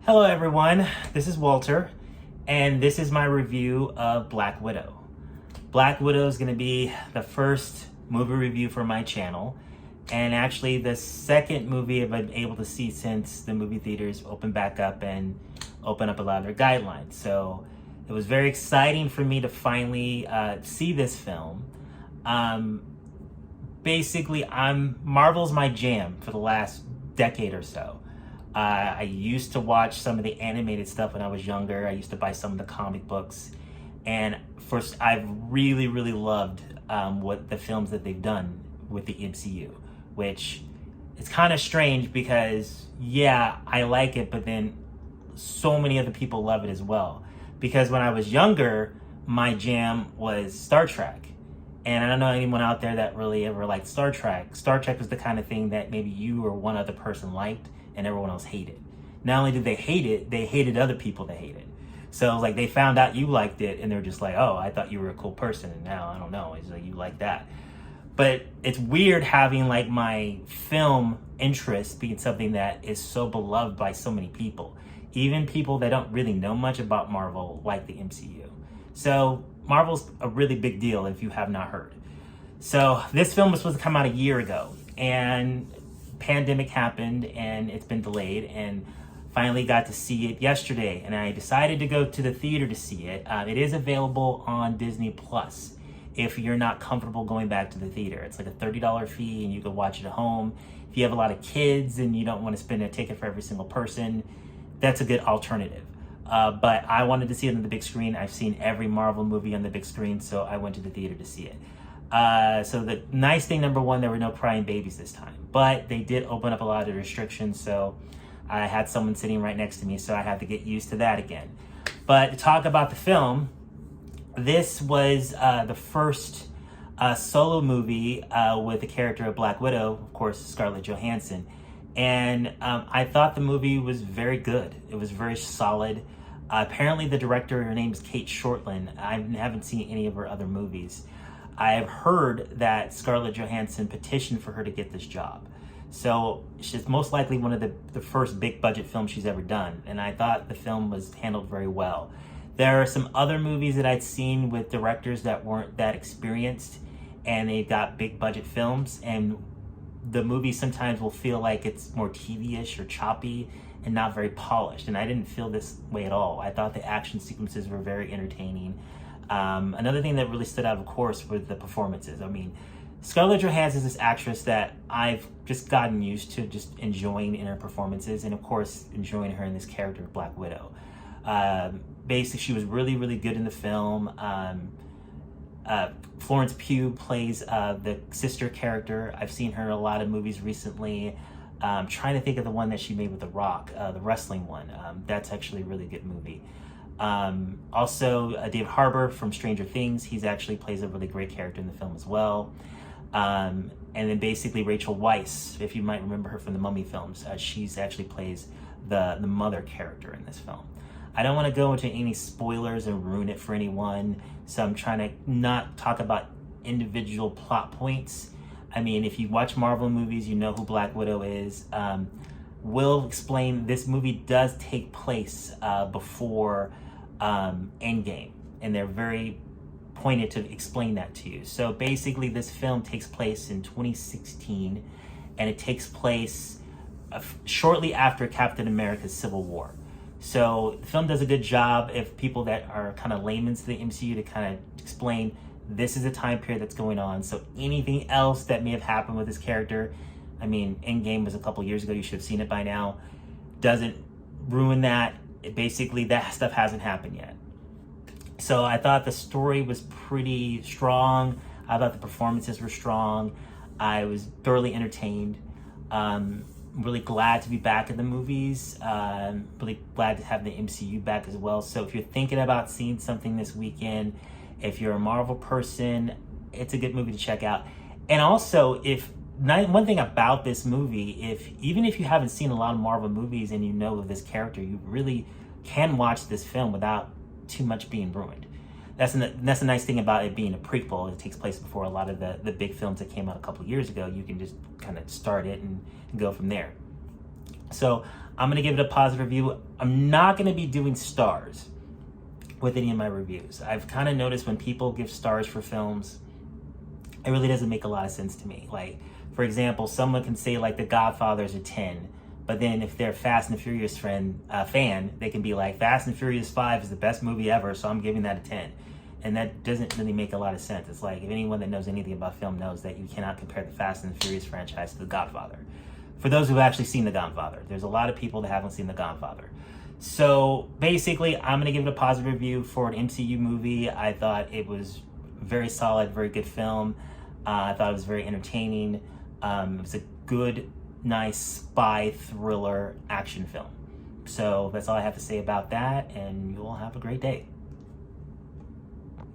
Hello everyone, this is Walter, and this is my review of Black Widow. Black Widow is going to be the first movie review for my channel, and actually the second movie I've been able to see since the movie theaters opened back up and open up a lot of their guidelines. So it was very exciting for me to finally see this film. Basically, Marvel's my jam for the last decade or so. I used to watch some of the animated stuff when I was younger. I used to buy some of the comic books. And first, I've really, really loved what the films that they've done with the MCU, which is kind of strange because, yeah, I like it, but then so many other people love it as well. Because when I was younger, my jam was Star Trek. And I don't know anyone out there that really ever liked Star Trek. Star Trek was the kind of thing that maybe you or one other person liked and everyone else hated. Not only did they hate it, they hated other people that hated it. So like they found out you liked it and they're just like, oh, I thought you were a cool person and now I don't know, it's like you like that. But it's weird having like my film interest being something that is so beloved by so many people. Even people that don't really know much about Marvel like the MCU. So Marvel's a really big deal if you have not heard. So this film was supposed to come out a year ago and pandemic happened and it's been delayed, and finally got to see it yesterday, and I decided to go to the theater to see it. It is available on Disney Plus if you're not comfortable going back to the theater. It's like a $30 fee and you can watch it at home. If you have a lot of kids and you don't want to spend a ticket for every single person, that's a good alternative. But I wanted to see it on the big screen. I've seen every Marvel movie on the big screen, so I went to the theater to see it. So the nice thing, number one, there were no crying babies this time, but they did open up a lot of restrictions, so I had someone sitting right next to me, so I had to get used to that again. But to talk about the film, this was the first solo movie with the character of Black Widow, of course, Scarlett Johansson. And I thought the movie was very good. It was very solid. Apparently the director, her name is Kate Shortland. I haven't seen any of her other movies. I've heard that Scarlett Johansson petitioned for her to get this job. So she's most likely one of the first big budget films she's ever done. And I thought the film was handled very well. There are some other movies that I'd seen with directors that weren't that experienced and they've got big budget films, and the movie sometimes will feel like it's more TV-ish or choppy and not very polished. And I didn't feel this way at all. I thought the action sequences were very entertaining. Another thing that really stood out, of course, were the performances. I mean, Scarlett Johansson is this actress that I've just gotten used to just enjoying in her performances, and of course, enjoying her in this character of Black Widow. Basically, she was really, really good in the film. Florence Pugh plays the sister character. I've seen her in a lot of movies recently. I'm trying to think of the one that she made with The Rock, the wrestling one. That's actually a really good movie. Also, David Harbour from Stranger Things. He's actually plays a really great character in the film as well. And then basically Rachel Weisz, if you might remember her from the Mummy films, she's actually plays the mother character in this film. I don't want to go into any spoilers and ruin it for anyone, so I'm trying to not talk about individual plot points. I mean, if you watch Marvel movies, you know who Black Widow is. Will explain this movie does take place before Endgame, and they're very pointed to explain that to you. So basically, this film takes place in 2016, and it takes place shortly after Captain America's Civil War. So the film does a good job if people that are kind of laymen to the MCU to kind of explain this is a time period that's going on. So anything else that may have happened with this character, I mean, Endgame was a couple years ago, you should have seen it by now, doesn't ruin that. Basically, that stuff hasn't happened yet. So I thought the story was pretty strong. I thought the performances were strong. I was thoroughly entertained. Really glad to be back in the movies. Really glad to have the MCU back as well. So if you're thinking about seeing something this weekend, if you're a Marvel person, it's a good movie to check out. And also, one thing about this movie, even if you haven't seen a lot of Marvel movies and you know of this character, you really can watch this film without too much being ruined. That's a nice thing about it being a prequel. It takes place before a lot of the big films that came out a couple years ago. You can just kind of start it and go from there. So I'm going to give it a positive review. I'm not going to be doing stars with any of my reviews. I've kind of noticed when people give stars for films, it really doesn't make a lot of sense to me. Like, for example, someone can say like The Godfather's a 10, but then if they're Fast and Furious fan, they can be like, Fast and Furious 5 is the best movie ever, so I'm giving that a 10. And that doesn't really make a lot of sense. It's like, if anyone that knows anything about film knows that you cannot compare the Fast and Furious franchise to The Godfather. For those who've actually seen The Godfather, there's a lot of people that haven't seen The Godfather. So basically, I'm going to give it a positive review for an MCU movie. I thought it was very solid, very good film. I thought it was very entertaining. It was a good, nice spy thriller action film. So that's all I have to say about that, and you all have a great day.